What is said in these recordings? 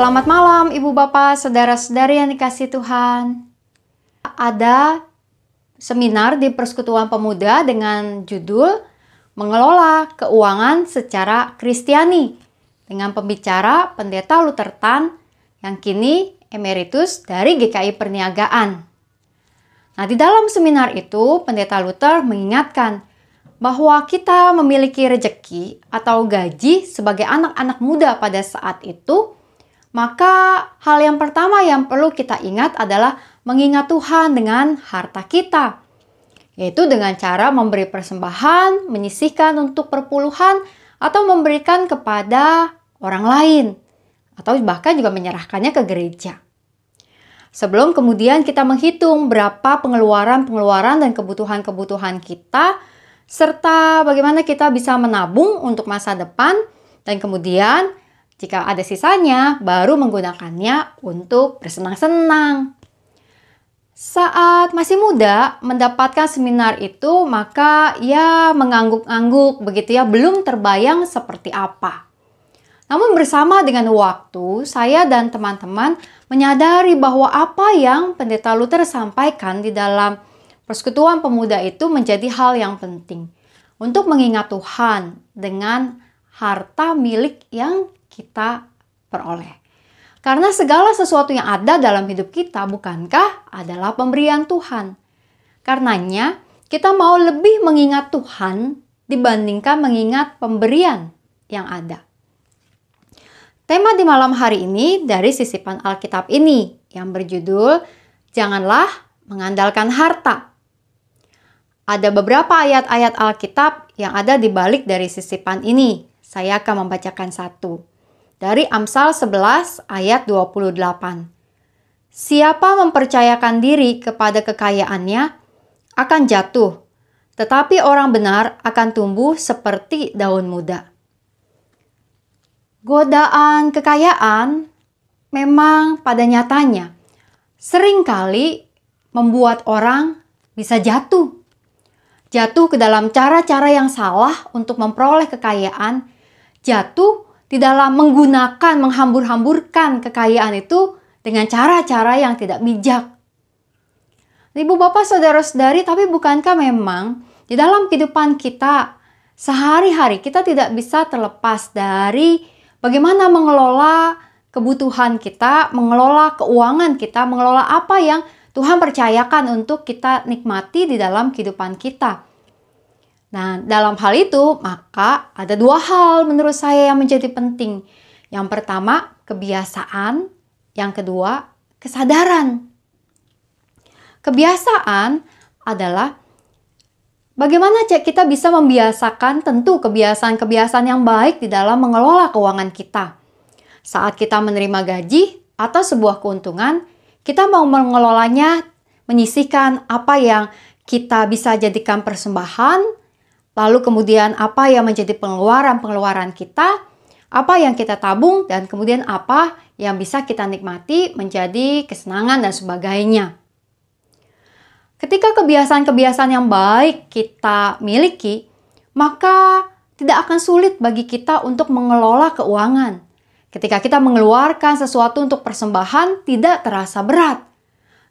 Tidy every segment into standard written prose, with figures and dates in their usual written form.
Selamat malam Ibu Bapak, Saudara-saudari yang dikasihi Tuhan. Ada seminar di Persekutuan Pemuda dengan judul Mengelola Keuangan Secara Kristiani dengan pembicara Pendeta Luther Tan yang kini emeritus dari GKI Perniagaan. Nah, di dalam seminar itu Pendeta Luther mengingatkan bahwa kita memiliki rejeki atau gaji sebagai anak-anak muda pada saat itu, maka hal yang pertama yang perlu kita ingat adalah mengingat Tuhan dengan harta kita, yaitu dengan cara memberi persembahan, menyisihkan untuk perpuluhan, atau memberikan kepada orang lain, atau bahkan juga menyerahkannya ke gereja. Sebelum kemudian kita menghitung berapa pengeluaran dan kebutuhan-kebutuhan kita, serta bagaimana kita bisa menabung untuk masa depan, dan kemudian jika ada sisanya baru menggunakannya untuk bersenang-senang. Saat masih muda mendapatkan seminar itu, maka ia mengangguk-angguk begitu ya, belum terbayang seperti apa. Namun bersama dengan waktu, saya dan teman-teman menyadari bahwa apa yang Pendeta Luther sampaikan di dalam Persekutuan Pemuda itu menjadi hal yang penting untuk mengingat Tuhan dengan harta milik yang kita peroleh. Karena segala sesuatu yang ada dalam hidup kita bukankah adalah pemberian Tuhan. Karenanya kita mau lebih mengingat Tuhan dibandingkan mengingat pemberian yang ada. Tema di malam hari ini dari sisipan Alkitab ini yang berjudul Janganlah Mengandalkan Harta. Ada beberapa ayat-ayat Alkitab yang ada di balik dari sisipan ini. Saya akan membacakan satu. Dari Amsal 11 ayat 28. Siapa mempercayakan diri kepada kekayaannya akan jatuh, tetapi orang benar akan tumbuh seperti daun muda. Godaan kekayaan memang pada nyatanya seringkali membuat orang bisa jatuh ke dalam cara-cara yang salah untuk memperoleh kekayaan, jatuh di dalam menggunakan, menghambur-hamburkan kekayaan itu dengan cara-cara yang tidak bijak. Ibu bapak saudara-saudari, tapi bukankah memang di dalam kehidupan kita sehari-hari kita tidak bisa terlepas dari bagaimana mengelola kebutuhan kita, mengelola keuangan kita, mengelola apa yang Tuhan percayakan untuk kita nikmati di dalam kehidupan kita. Nah, dalam hal itu, maka ada dua hal menurut saya yang menjadi penting. Yang pertama, kebiasaan. Yang kedua, kesadaran. Kebiasaan adalah bagaimana kita bisa membiasakan tentu kebiasaan-kebiasaan yang baik di dalam mengelola keuangan kita. Saat kita menerima gaji atau sebuah keuntungan, kita mau mengelolanya, menyisihkan apa yang kita bisa jadikan persembahan, lalu kemudian apa yang menjadi pengeluaran kita, apa yang kita tabung, dan kemudian apa yang bisa kita nikmati menjadi kesenangan dan sebagainya. Ketika kebiasaan-kebiasaan yang baik kita miliki, maka tidak akan sulit bagi kita untuk mengelola keuangan. Ketika kita mengeluarkan sesuatu untuk persembahan, tidak terasa berat.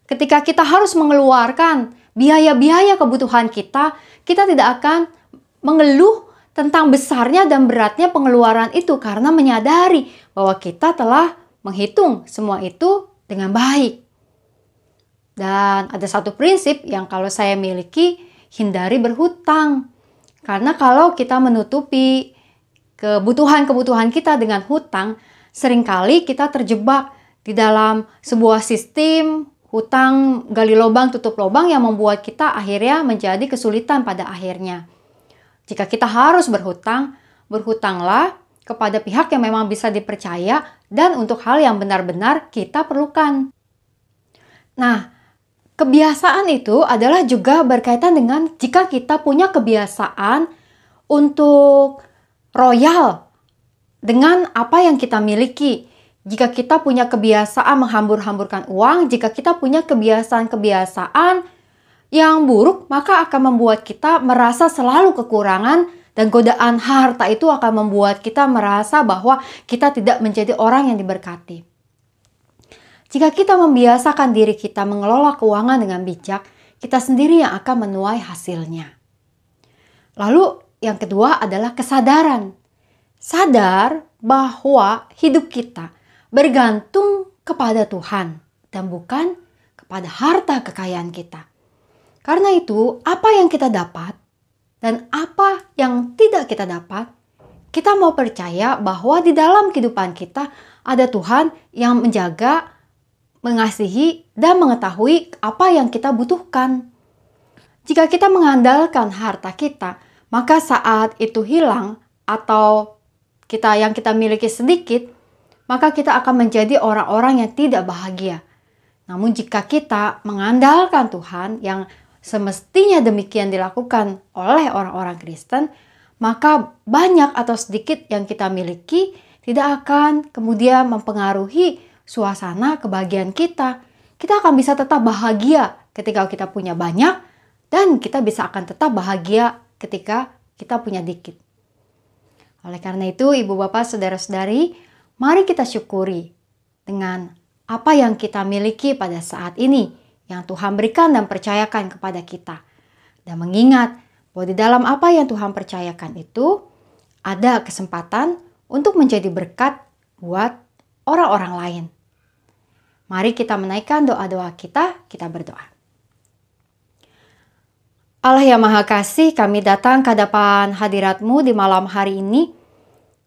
Ketika kita harus mengeluarkan biaya-biaya kebutuhan kita, kita tidak akan mengeluh tentang besarnya dan beratnya pengeluaran itu karena menyadari bahwa kita telah menghitung semua itu dengan baik. Dan ada satu prinsip yang kalau saya miliki, hindari berhutang. Karena kalau kita menutupi kebutuhan-kebutuhan kita dengan hutang, seringkali kita terjebak di dalam sebuah sistem hutang gali lubang tutup lubang yang membuat kita akhirnya menjadi kesulitan pada akhirnya. Jika kita harus berhutang, berhutanglah kepada pihak yang memang bisa dipercaya dan untuk hal yang benar-benar kita perlukan. Nah, kebiasaan itu adalah juga berkaitan dengan jika kita punya kebiasaan untuk royal dengan apa yang kita miliki. Jika kita punya kebiasaan menghambur-hamburkan uang, jika kita punya kebiasaan-kebiasaan yang buruk, maka akan membuat kita merasa selalu kekurangan dan godaan harta itu akan membuat kita merasa bahwa kita tidak menjadi orang yang diberkati. Jika kita membiasakan diri kita mengelola keuangan dengan bijak, kita sendiri yang akan menuai hasilnya. Lalu yang kedua adalah kesadaran. Sadar bahwa hidup kita bergantung kepada Tuhan dan bukan kepada harta kekayaan kita. Karena itu, apa yang kita dapat dan apa yang tidak kita dapat, kita mau percaya bahwa di dalam kehidupan kita ada Tuhan yang menjaga, mengasihi, dan mengetahui apa yang kita butuhkan. Jika kita mengandalkan harta kita, maka saat itu hilang atau yang kita miliki sedikit, maka kita akan menjadi orang-orang yang tidak bahagia. Namun jika kita mengandalkan Tuhan yang semestinya demikian dilakukan oleh orang-orang Kristen, maka banyak atau sedikit yang kita miliki tidak akan kemudian mempengaruhi suasana kebahagiaan kita. Kita akan bisa tetap bahagia ketika kita punya banyak, dan kita bisa akan tetap bahagia ketika kita punya dikit. Oleh karena itu, ibu bapak, saudara-saudari, mari kita syukuri dengan apa yang kita miliki pada saat ini, yang Tuhan berikan dan percayakan kepada kita. Dan mengingat bahwa di dalam apa yang Tuhan percayakan itu, ada kesempatan untuk menjadi berkat buat orang-orang lain. Mari kita menaikkan doa-doa kita berdoa. Allah yang Maha Kasih, kami datang ke hadapan hadirat-Mu di malam hari ini.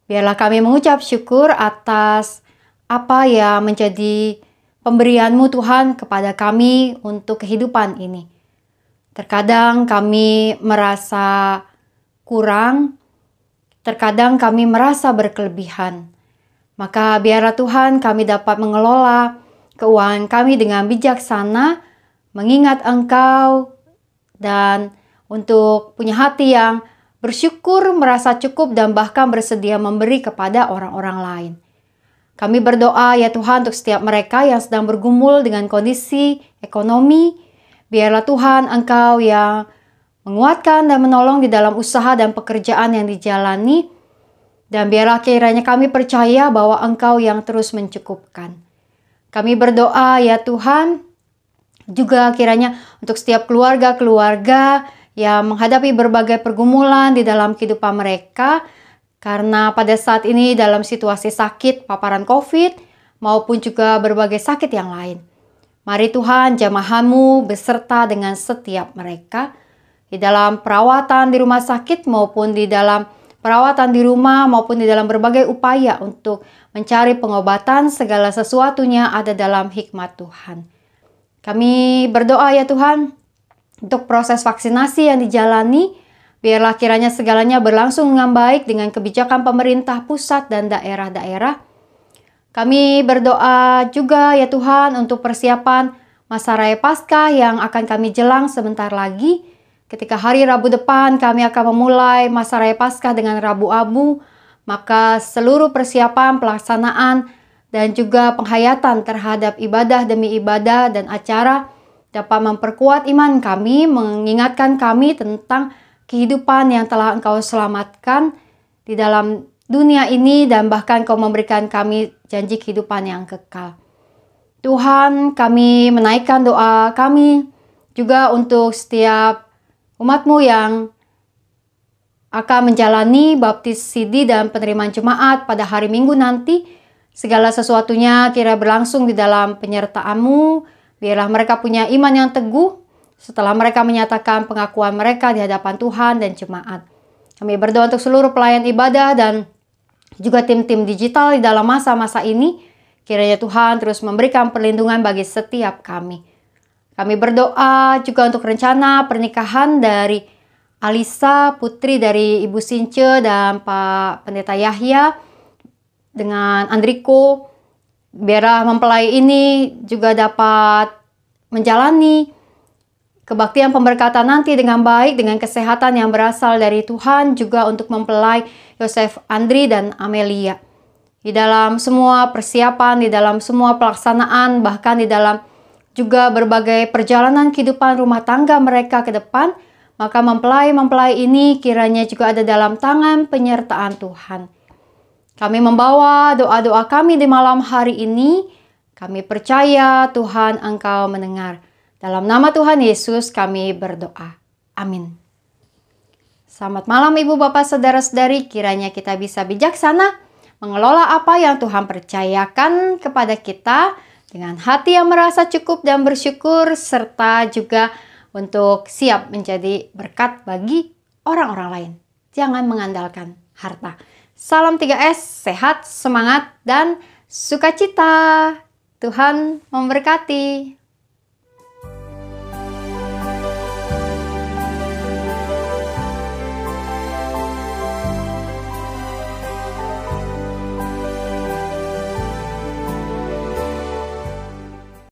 Biarlah kami mengucap syukur atas apa yang menjadi pemberian-Mu Tuhan kepada kami untuk kehidupan ini. Terkadang kami merasa kurang, terkadang kami merasa berkelebihan. Maka biarlah Tuhan kami dapat mengelola keuangan kami dengan bijaksana, mengingat Engkau, dan untuk punya hati yang bersyukur, merasa cukup, dan bahkan bersedia memberi kepada orang-orang lain. Kami berdoa ya Tuhan untuk setiap mereka yang sedang bergumul dengan kondisi ekonomi. Biarlah Tuhan Engkau yang menguatkan dan menolong di dalam usaha dan pekerjaan yang dijalani. Dan biarlah kiranya kami percaya bahwa Engkau yang terus mencukupkan. Kami berdoa ya Tuhan, juga kiranya untuk setiap keluarga-keluarga yang menghadapi berbagai pergumulan di dalam kehidupan mereka, karena pada saat ini dalam situasi sakit, paparan COVID, maupun juga berbagai sakit yang lain. Mari Tuhan, jamahan-Mu beserta dengan setiap mereka, di dalam perawatan di rumah sakit maupun di dalam perawatan di rumah maupun di dalam berbagai upaya untuk mencari pengobatan, segala sesuatunya ada dalam hikmat Tuhan. Kami berdoa ya Tuhan untuk proses vaksinasi yang dijalani, biarlah kiranya segalanya berlangsung dengan baik dengan kebijakan pemerintah pusat dan daerah-daerah. Kami berdoa juga ya Tuhan untuk persiapan masa raya Paskah yang akan kami jelang sebentar lagi. Ketika hari Rabu depan kami akan memulai masa raya Paskah dengan Rabu Abu, maka seluruh persiapan pelaksanaan dan juga penghayatan terhadap ibadah demi ibadah dan acara dapat memperkuat iman kami, mengingatkan kami tentang kehidupan yang telah Engkau selamatkan di dalam dunia ini, dan bahkan Engkau memberikan kami janji kehidupan yang kekal. Tuhan, kami menaikkan doa kami juga untuk setiap umat-Mu yang akan menjalani baptisidi dan penerimaan jemaat pada hari Minggu nanti. Segala sesuatunya kira berlangsung di dalam penyertaan-Mu. Biarlah mereka punya iman yang teguh setelah mereka menyatakan pengakuan mereka di hadapan Tuhan dan jemaat. Kami berdoa untuk seluruh pelayan ibadah dan juga tim-tim digital di dalam masa-masa ini. Kiranya Tuhan terus memberikan perlindungan bagi setiap kami. Kami berdoa juga untuk rencana pernikahan dari Alisa, putri dari Ibu Since dan Pak Pendeta Yahya dengan Andriko. Biarlah mempelai ini juga dapat menjalani kebaktian pemberkatan nanti dengan baik, dengan kesehatan yang berasal dari Tuhan, juga untuk mempelai Yosef Andri dan Amelia. Di dalam semua persiapan, di dalam semua pelaksanaan, bahkan di dalam juga berbagai perjalanan kehidupan rumah tangga mereka ke depan, maka mempelai-mempelai ini kiranya juga ada dalam tangan penyertaan Tuhan. Kami membawa doa-doa kami di malam hari ini Kami percaya Tuhan Engkau mendengar. Dalam nama Tuhan Yesus kami berdoa. Amin. Selamat malam Ibu Bapak Saudara-saudari, kiranya kita bisa bijaksana mengelola apa yang Tuhan percayakan kepada kita dengan hati yang merasa cukup dan bersyukur, serta juga untuk siap menjadi berkat bagi orang-orang lain. Jangan mengandalkan harta. Salam 3S, sehat, semangat, dan sukacita. Tuhan memberkati.